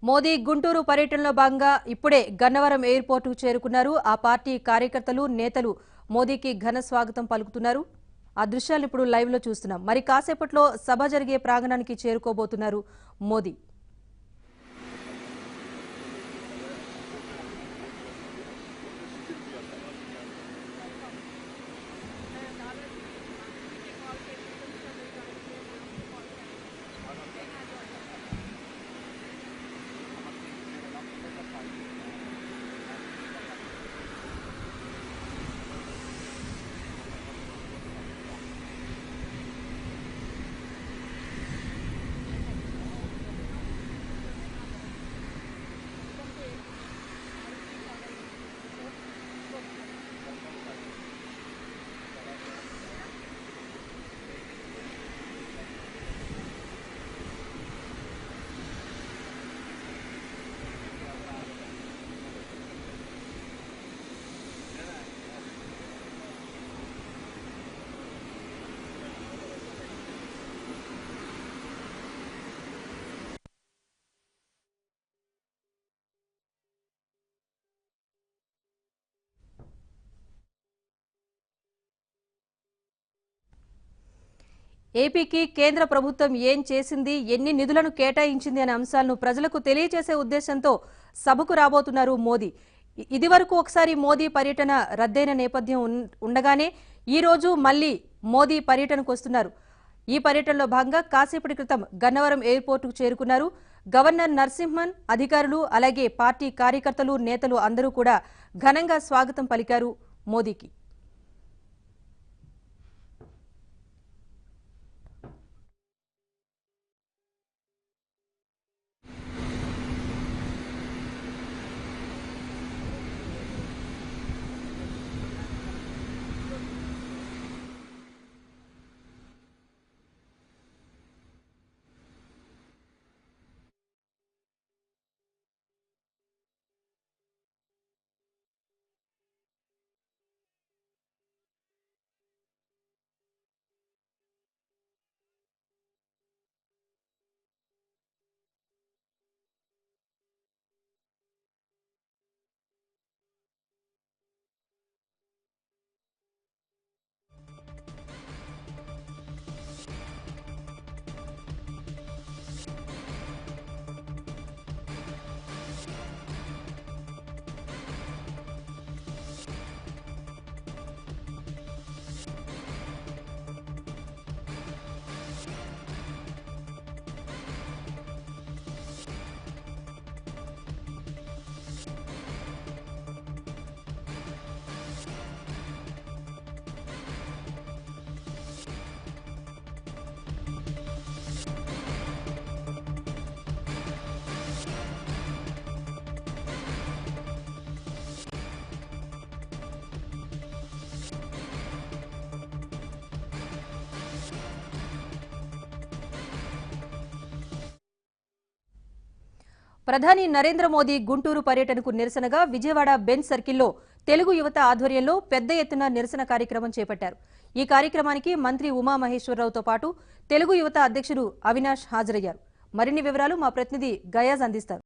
మోదీ గుంటూరు పర్యటనలో భాగంగా ఇప్పుడే గన్నవరం ఎయిర్పోర్టుకు చేరుకున్నారు. ఆ పార్టీ కార్యకర్తలు, నేతలు మోదీకి ఘన స్వాగతం పలుకుతున్నారు. ఆ దృశ్యాలను ఇప్పుడు లైవ్ లో చూస్తున్నాం. మరి కాసేపట్లో సభ జరిగే ప్రాంగణానికి చేరుకోబోతున్నారు మోదీ. ఏపీకి కేంద్ర ప్రభుత్వం ఏం చేసింది, ఎన్ని నిధులను కేటాయించింది అనే అంశాలను ప్రజలకు తెలియజేసే ఉద్దేశంతో సభకు రాబోతున్నారు మోదీ. ఇదివరకు ఒకసారి మోదీ పర్యటన రద్దయిన నేపథ్యం ఉండగానే ఈ రోజు మళ్లీ మోదీ పర్యటనకు వస్తున్నారు. ఈ పర్యటనలో భాగంగా కాసేపటి క్రితం గన్నవరం ఎయిర్పోర్టుకు చేరుకున్నారు. గవర్నర్ నరసింహన్, అధికారులు, అలాగే పార్టీ కార్యకర్తలు, నేతలు అందరూ కూడా ఘనంగా స్వాగతం పలికారు మోదీకి. ప్రధాని నరేంద్ర మోదీ గుంటూరు పర్యటనకు నిరసనగా విజయవాడ బెంచ్ సర్కిల్లో తెలుగు యువత ఆధ్వర్యంలో పెద్ద ఎత్తున నిరసన కార్యక్రమం చేపట్టారు. ఈ కార్యక్రమానికి మంత్రి ఉమామహేశ్వరరావుతో పాటు తెలుగు యువత అధ్యక్షుడు అవినాష్ హాజరయ్యారు. మరిన్ని వివరాలు మా ప్రతినిధి గయాజ్ అందిస్తారు.